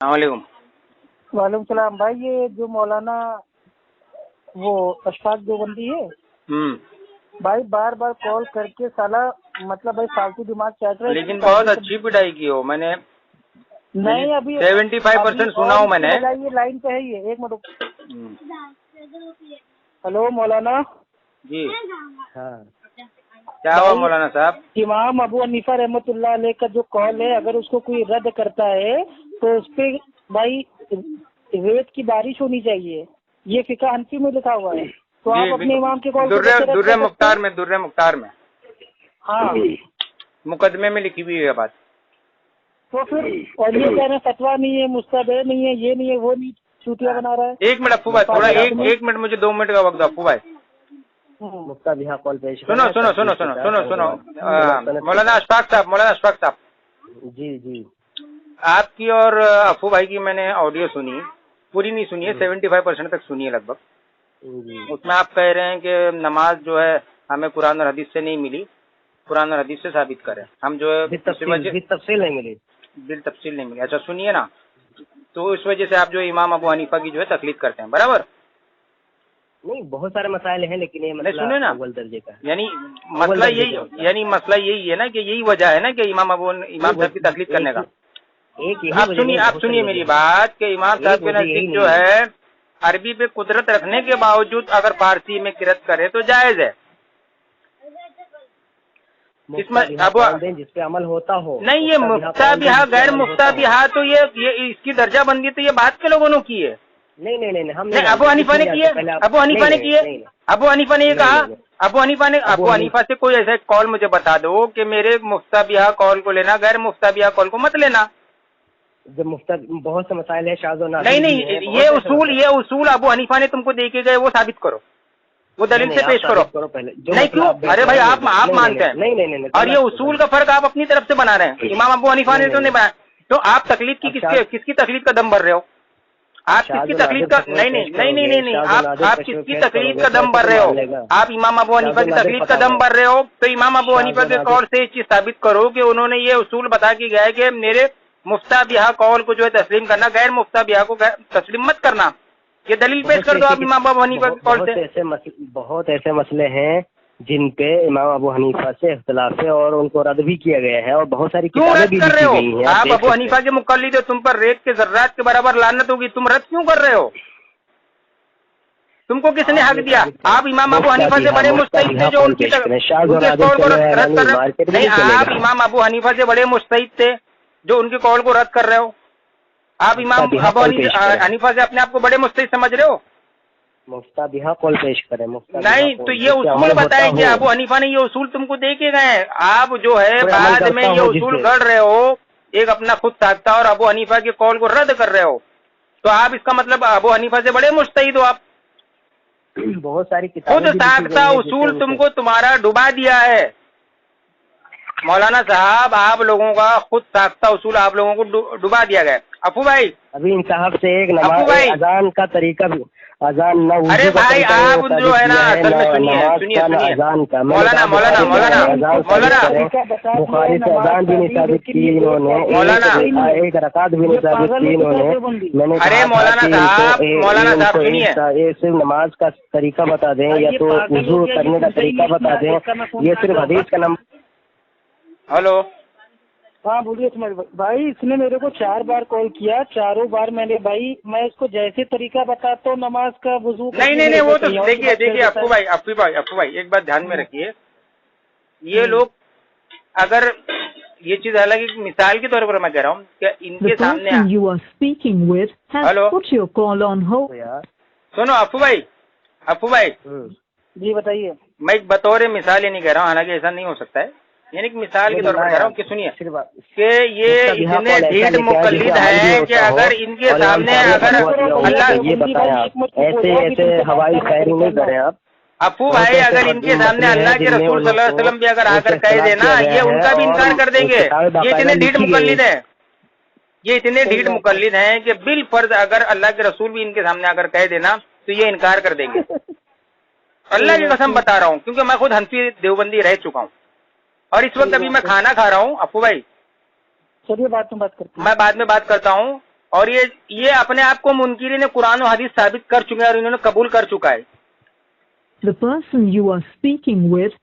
السلام علیکم۔ وعلیکم السلام بھائی، یہ جو مولانا وہ اشفاق دیوبندی ہے بھائی، بار بار کال کر کے سالہ مطلب بھائی فالتو دماغ چاٹ رہا ہے، لیکن بہت اچھی پڑھائی کی ہو، میں نے نہیں ابھی 75% سنا ہوں میں نے۔ یہ لائن پہ ہے، یہ ایک منٹ۔ ہلو مولانا جی ہاں، کیا ہوا مولانا صاحب؟ امام ابو حنیفہ رحمۃ اللہ علیہ کا جو کال ہے، اگر اس کو کوئی رد کرتا ہے تو اس پہ بھائی ریت کی بارش ہونی چاہیے، یہ فقہ حنفی میں لکھا ہوا ہے۔ تو آپ اپنے امام کے کال درہ مختار میں ہاں مقدمے میں لکھی ہوئی ہے بات۔ تو پھر اور یہ کہہ رہے ہیں فتویٰ نہیں ہے، مستحب نہیں ہے، یہ نہیں ہے، وہ نہیں، چوتیا بنا رہا ہے۔ ایک منٹ افو بھائی، تھوڑا ایک منٹ، مجھے 2 منٹ کا وقت افو بھائی۔ سنو مولانا اشفاق صاحب جی آپ کی اور افو بھائی کی میں نے آڈیو سنی، پوری نہیں سنی ہے، 75% تک سنی ہے لگ بھگ۔ اس میں آپ کہہ رہے ہیں کہ نماز جو ہے ہمیں قرآن اور حدیث سے نہیں ملی، قرآن اور حدیث سے ثابت کریں ہم جو ہے تفصیل نہیں ملی، بالتفصیل نہیں ملی۔ اچھا سنیے نا، تو اس وجہ سے آپ جو امام ابو حنیفہ کی جو ہے تقلید کرتے ہیں، برابر؟ نہیں، بہت سارے مسائل ہیں لیکن یہ مسئلہ سنیں نا، اول درجے کا ہے۔ یعنی مسئلہ یہی ہے نا کہ یہی وجہ ہے نا کہ امام صاحب کی تقلید کرنے کا۔ آپ سنیے میری بات کہ امام صاحب کے نزدیک جو ہے عربی پہ قدرت رکھنے کے باوجود اگر فارسی میں قرأت کرے تو جائز ہے، جس پہ عمل ہوتا ہو۔ نہیں، یہ مفتابیہ غیر مفتابیہ تو یہ اس کی درجہ بندی تو یہ بات کے لوگوں نے کی ہے۔ نہیں ہم نہیں، ابو حنیفہ نے کی ہے، ابو حنیفہ نے یہ کہا، ابو حنیفہ سے کوئی ایسا کال مجھے بتا دو کہ میرے مفتابیہ کال کو لینا، غیر مفتابیہ کال کو مت لینا۔ بہت سے مسائل ہیں، شاذ و نادر۔ نہیں، یہ اصول ابو حنیفہ نے تم کو دے کے گئے، وہ ثابت کرو، وہ دلیل سے پیش کرو۔ نہیں کیوں؟ ارے بھائی آپ مانتے ہیں، نہیں، اور یہ اصول کا فرق آپ اپنی طرف سے بنا رہے ہیں، امام ابو حنیفہ نے تو نہیں بنایا۔ تو آپ تقلید کی کس کی تقلید کا دم بھر رہے ہو؟ آپ کس کی تقلید کا نہیں، آپ کس کی تقلید کا دم بھر رہے ہو؟ آپ امام ابو حنیفہ کی تقلید کا دم بھر رہے ہو، تو امام ابو حنیفہ کے قول سے یہ چیز ثابت کرو کہ انہوں نے یہ اصول بتا کے گیا ہے کہ میرے مفتابیہ قول کو جو ہے تسلیم کرنا، غیر مفتابیہ کو تسلیم مت کرنا۔ یہ دلیل پیش کر دو آپ امام ابو حنیفہ کے قول سے۔ بہت ایسے مسئلے ہیں جن پہ امام ابو حنیفہ سے اختلاف ہے اور ان کو رد بھی کیا گیا ہے، اور بہت ساری کتابیں بھی لکھی گئی ہیں۔ آپ ابو حنیفہ کے مقلد ہو، تم پر ریت کے ذرات کے برابر لعنت ہوگی، تم رد کیوں کر رہے ہو؟ تم کو کس نے حق دیا؟ آپ امام ابو حنیفہ سے بڑے مجتہد تھے جو ان کے قول کو رد کر رہے ہو؟ نہیں، آپ امام ابو حنیفہ سے بڑے مجتہد تھے جو ان کے قول کو رد کر رہے ہو۔ آپ امام ابو حنیفہ سے اپنے آپ کو بڑے مجتہد سمجھ رہے ہو؟ مفتابیہ قول پیش کریں۔ نہیں تو یہ اصول بتائیں کہ ابو حنیفہ نے یہ اصول تم کو دے کے گئے ہیں، آپ جو ہے بعد میں یہ اصول گڑھ رہے ہو، ایک اپنا خود ساختہ اور ابو حنیفہ کے قول کو رد کر رہے ہو، تو آپ اس کا مطلب ابو حنیفہ سے بڑے مجتہد ہو۔ آپ بہت ساری خود ساختہ اصول تم کو تمہارا ڈبا دیا ہے مولانا صاحب، آپ لوگوں کا خود ساختہ اصول آپ لوگوں کو ڈبا دیا گیا۔ افو بھائی ابھی ان صاحب سے ایک نماز اذان کا طریقہ بھی، اذان نہ، ارے بھائی آپ جو ہے نا اصل میں سنیے مولانا بخاری سے اذان بھی نہیں ثابت کی انہوں نے، مولانا ایک رکعت بھی نہیں ثابت کی انہوں نے۔ میں نے ارے مولانا صاحب سنیے، صرف نماز کا طریقہ بتا دیں یا تو وضو کرنے کا طریقہ بتا دیں، یہ صرف حدیث کا نمبر۔ ہلو ہاں بولیے اسماعیل بھائی، اس نے میرے کو 4 بار کال کیا، چاروں بار میں نے بھائی میں اس کو جیسے طریقہ بتاتا ہوں نماز کا وضو کا، نہیں وہ تو دیکھیے افو بھائی ایک بات دھیان میں رکھیے، یہ لوگ اگر یہ چیز حالانکہ مثال کے طور پر میں کہہ رہا ہوں کہ ان کے سامنے ہلو سنو افو بھائی جی بتائیے، میں ایک بطور مثال یہ نہیں کہہ رہا ہوں، حالانکہ ایسا نہیں ہو سکتا ہے، یعنی ایک مثال کے طور پر کہہ رہا ہوں کہ سنیے کہ یہ اتنے ڈھیٹ مقلد ہیں کہ اگر ان کے سامنے اگر اللہ یہ بتایا ایسے ہوائی فائرنگ نہیں کریں آپ افو بھائی، اگر ان کے سامنے اللہ کے رسول صلی اللہ علیہ وسلم بھی اگر آ کر کہہ دینا، یہ ان کا بھی انکار کر دیں گے۔ یہ اتنے ڈھیٹ مقلد ہیں کہ بالفرض اگر اللہ کے رسول بھی ان کے سامنے آ کر کہہ دینا تو یہ انکار کر دیں گے۔ اللہ کی قسم بتا رہا ہوں، کیونکہ میں خود حنفی دیوبندی رہ چکا ہوں، اور اس وقت ابھی میں کھانا کھا رہا ہوں۔ افو بھائی چلیے بات میں بات کرتے ہیں، میں بعد میں بات کرتا ہوں، اور یہ اپنے آپ کو منکرین قرآن و حدیث ثابت کر چکے ہیں اور انہوں نے قبول کر چکا ہے. The person you are speaking with